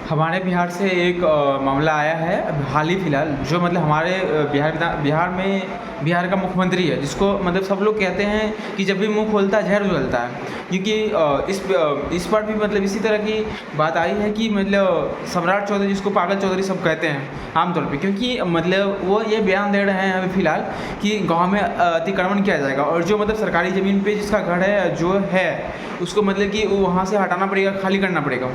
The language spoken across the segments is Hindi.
हमारे बिहार से एक मामला आया है हाल ही फिलहाल, जो मतलब हमारे बिहार का मुख्यमंत्री है, जिसको मतलब सब लोग कहते हैं कि जब भी मुंह खोलता है जहर उगलता है। क्योंकि इस बार भी मतलब इसी तरह की बात आई है कि मतलब सम्राट चौधरी, जिसको पागल चौधरी सब कहते हैं आमतौर पे, क्योंकि मतलब वो ये बयान दे रहे हैं अभी फ़िलहाल कि गाँव में अतिक्रमण किया जाएगा और जो मतलब सरकारी ज़मीन पे जिसका घर है जो है उसको मतलब कि वहाँ से हटाना पड़ेगा, खाली करना पड़ेगा।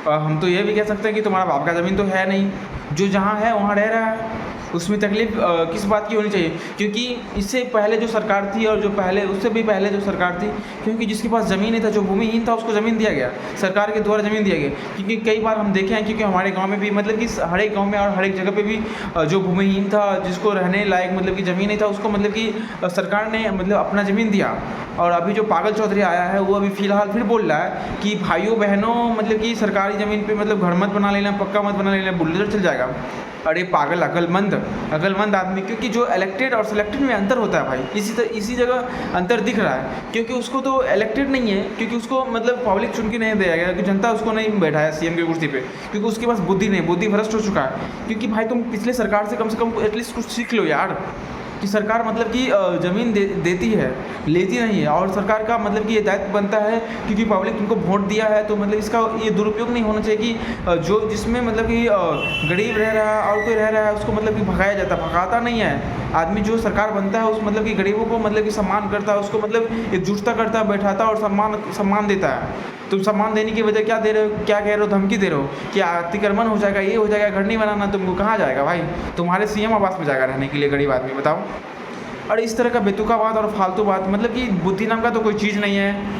हम तो ये भी कह सकते हैं कि तुम्हारा बाप का ज़मीन तो है नहीं, जो जहाँ है वहाँ रह रहा है, उसमें तकलीफ़ किस बात की होनी चाहिए। क्योंकि इससे पहले जो सरकार थी और जो पहले उससे भी पहले जो सरकार थी, क्योंकि जिसके पास ज़मीन नहीं था, जो भूमिहीन था, उसको ज़मीन दिया गया, सरकार के द्वारा ज़मीन दिया गया। क्योंकि कई बार हम देखे हैं, क्योंकि हमारे गाँव में भी मतलब कि हर एक गाँव में और हर एक जगह पे भी जो भूमिहीन था, जिसको रहने लायक मतलब कि ज़मीन नहीं था, उसको मतलब कि सरकार ने मतलब अपना ज़मीन दिया। और अभी जो पागल चौधरी आया है वो अभी फ़िलहाल फिर बोल रहा है कि भाइयों बहनों मतलब कि सरकारी ज़मीन पे मतलब घर मत बना लेना, पक्का मत बना लेना, बुलडोज़र चल जाएगा। अरे पागल, अकलमंद आदमी, क्योंकि जो इलेक्टेड और सिलेक्टेड में अंतर होता है भाई, इसी जगह अंतर दिख रहा है। क्योंकि उसको तो इलेक्टेड नहीं है, क्योंकि उसको मतलब पब्लिक चुन के नहीं दिया गया, क्योंकि जनता उसको नहीं बैठाया सीएम की कुर्सी पे, क्योंकि उसके पास बुद्धि नहीं, बुद्धि भ्रष्ट हो चुका है। क्योंकि भाई तुम पिछले सरकार से कम एटलीस्ट कुछ सीख लो यार, कि सरकार मतलब कि ज़मीन देती है, लेती नहीं है। और सरकार का मतलब कि ये दायित्व बनता है, क्योंकि पब्लिक तुमको वोट दिया है, तो मतलब इसका ये दुरुपयोग नहीं होना चाहिए कि जो जिसमें मतलब कि गरीब रह रहा है और कोई रह रहा है उसको मतलब कि भगाया जाता है। भगाता नहीं है आदमी, जो सरकार बनता है उस मतलब कि गरीबों को मतलब कि सम्मान करता है, उसको मतलब एकजुटता करता है, बैठाता है और सम्मान देता है। तुम सम्मान देने की वजह क्या दे रहे हो, क्या कह रहे हो, धमकी दे रहे हो कि अतिक्रमण हो जाएगा, ये हो जाएगा, घर नहीं बनाना, तुमको कहाँ जाएगा भाई? तुम्हारे सीएम आवास में जाएगा रहने के लिए गरीब आदमी, बताओ। और इस तरह का बेतुका बात और फालतू बात, मतलब कि बुद्धि नाम का तो कोई चीज़ नहीं है।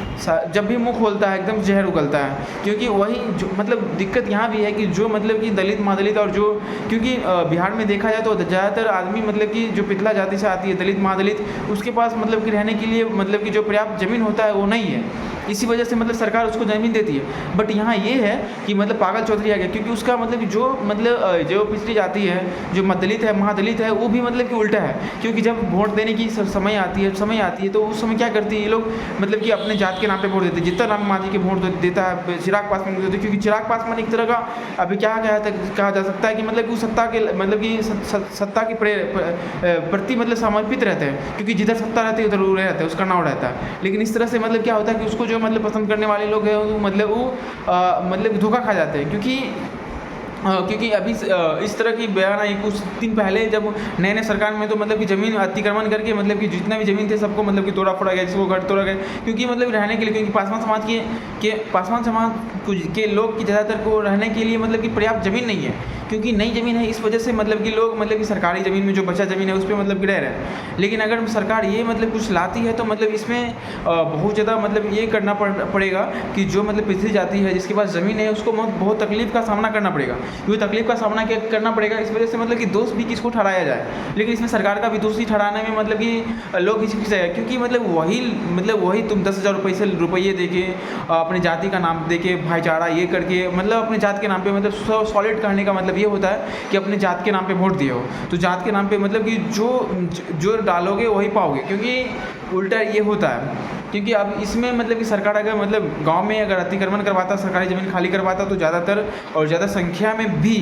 जब भी मुंह खोलता है एकदम जहर उगलता है। क्योंकि वही जो मतलब दिक्कत यहाँ भी है कि जो मतलब कि दलित महादलित और जो, क्योंकि बिहार में देखा जाए तो ज़्यादातर आदमी मतलब कि जो पिछला जाति से आती है, दलित महादलित, उसके पास मतलब कि रहने के लिए मतलब कि जो पर्याप्त ज़मीन होता है वो नहीं है। इसी वजह से मतलब सरकार उसको ज़मीन देती है। बट यहाँ ये है कि मतलब पागल चौधरी आ गया, क्योंकि उसका मतलब कि जो पिछड़ी जाति है, जो दलित है, महादलित है, वो भी मतलब कि उल्टा है। क्योंकि जब वोट देने की समय आती है तो उस समय क्या करती है ये लोग, मतलब कि अपने जात के नाम पे वोट देते हैं। जीतन राम मांझी के वोट देता है, चिराग पासवान को देते, क्योंकि चिराग पासवान एक तरह का अभी क्या कहा जा सकता है कि मतलब कि सत्ता के मतलब कि सत्ता के प्रति मतलब समर्पित रहते हैं, क्योंकि जिधर सत्ता रहती है उधर वो रहता है, उसका नाम रहता है। लेकिन इस तरह से मतलब क्या होता है कि उसको जो मतलब पसंद करने वाले लोग हैं वो मतलब धोखा खा जाते हैं। क्योंकि अभी इस तरह की बयान आई कुछ दिन पहले, जब नए सरकार में, तो मतलब कि ज़मीन अतिक्रमण करके मतलब कि जितना भी ज़मीन थे सबको मतलब कि तोड़ा फोड़ा गया, जिसको घर तोड़ा गया, क्योंकि मतलब रहने के लिए, क्योंकि पासवान समाज के लोग की ज़्यादातर को रहने के लिए मतलब कि पर्याप्त ज़मीन नहीं है। क्योंकि नई ज़मीन है, इस वजह से मतलब कि लोग मतलब कि सरकारी ज़मीन में जो बचा ज़मीन है उस पर मतलब कि रह रहे हैं। लेकिन अगर सरकार ये मतलब कुछ लाती है तो मतलब इसमें बहुत ज़्यादा मतलब ये करना पड़ेगा कि जो मतलब पिछड़ी जाति है, जिसके पास ज़मीन है, उसको बहुत तकलीफ़ का सामना करना पड़ेगा। क्योंकि तकलीफ़ का सामना करना पड़ेगा, इस वजह से मतलब कि दोष भी किसको ठहराया जाए। लेकिन इसमें सरकार का भी दोष ही ठहराने में मतलब कि लोग हिचकिचाएगा, क्योंकि मतलब वही तुम 10,000 रुपये दे के अपने जाति का नाम दे के, भाईचारा ये करके, मतलब अपने जात के नाम पे मतलब सॉलिड करने का मतलब ये होता है कि अपने जात के नाम पे वोट दिए हो, तो जात के नाम पे मतलब कि जो डालोगे वही पाओगे, क्योंकि उल्टा ये होता है। क्योंकि अब इसमें मतलब कि सरकार अगर मतलब गांव में अगर अतिक्रमण करवाता, सरकारी ज़मीन खाली करवाता, तो ज़्यादातर और ज़्यादा संख्या में भी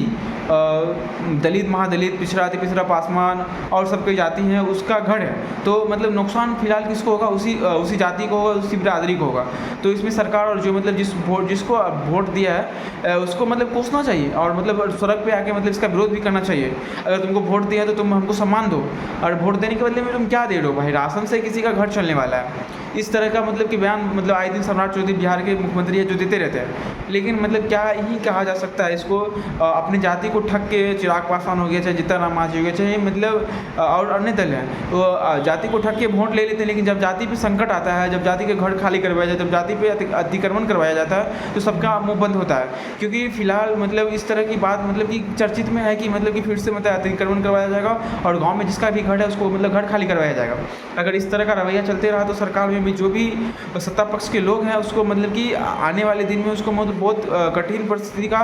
दलित, महादलित, पिछड़ा, अति पिछड़ा, पासवान और सब कोई जाति हैं उसका घर है, तो मतलब नुकसान फिलहाल किसको होगा? उसी जाति को होगा, उसी बिरादरी को होगा। तो इसमें सरकार और जो मतलब जिसको वोट दिया है उसको मतलब कोसना चाहिए, और मतलब सड़क पे आके मतलब इसका विरोध भी करना चाहिए। अगर तुमको वोट दिया तो तुम हमको सम्मान दो, और वोट देने के बदले में तुम क्या दे रहे हो भाई? राशन से किसी का घर चलने वाला है? इस तरह का मतलब कि बयान मतलब आए दिन सम्राट चौधरी बिहार के मुख्यमंत्री है जो देते रहते हैं। लेकिन मतलब क्या ही कहा जा सकता है इसको, अपनी जाति को ठग के चिराग पासवान हो गया, चाहे जीतन राम मांझी हो गया, चाहे मतलब और अन्य दल हैं, तो जाति को ठग के वोट ले लेते हैं। लेकिन जब जाति पे संकट आता है, जब जाति के घर खाली करवाया जाता है, जब जाति पे अतिक्रमण करवाया जाता है, तो सबका मुँह बंद होता है। क्योंकि फिलहाल मतलब इस तरह की बात मतलब कि चर्चित में है कि मतलब कि फिर से मतलब अतिक्रमण करवाया जाएगा और गाँव में जिसका भी घर है उसको मतलब घर खाली करवाया जाएगा। अगर इस तरह का रवैया चलते रहा तो सरकार में में भी जो भी सत्ता पक्ष के लोग हैं उसको मतलब कि आने वाले दिन में उसको मतलब बहुत कठिन परिस्थिति का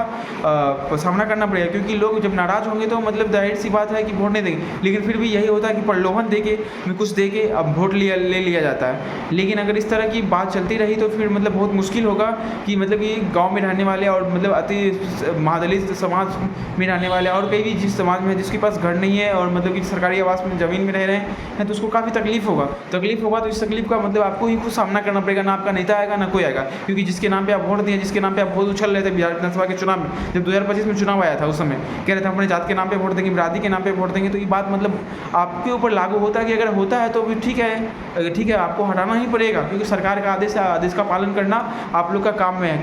सामना करना पड़ेगा, क्योंकि लोग जब नाराज़ होंगे तो मतलब ज़ाहिर सी बात है कि वोट नहीं देंगे। लेकिन फिर भी यही होता है कि प्रलोभन देके कुछ देके अब वोट ले लिया जाता है। लेकिन अगर इस तरह की बात चलती रही तो फिर मतलब बहुत मुश्किल होगा कि मतलब कि गाँव में रहने वाले और मतलब अति महादलित समाज में रहने वाले और कई भी जिस समाज में जिसके पास घर नहीं है और मतलब कि सरकारी आवास में ज़मीन में रह रहे हैं तो उसको काफ़ी तकलीफ होगा तो इस तकलीफ का मतलब आपको ही खुद सामना करना पड़ेगा, ना आपका नेता आएगा ना कोई आएगा। क्योंकि जिसके नाम पे आप वोट दिए, जिसके नाम पे आप बहुत उछल रहे थे बिहार विधानसभा के चुनाव में, जब 2025 में चुनाव आया था उस समय कह रहे थे अपने जात के नाम पे वोट देंगे, बिरादरी के नाम पे वोट देंगे, तो ये बात मतलब आपके ऊपर लागू होता है कि अगर होता है तो भी ठीक है आपको हटाना ही पड़ेगा, क्योंकि सरकार का आदेश है, आदेश का पालन करना आप लोग का काम है।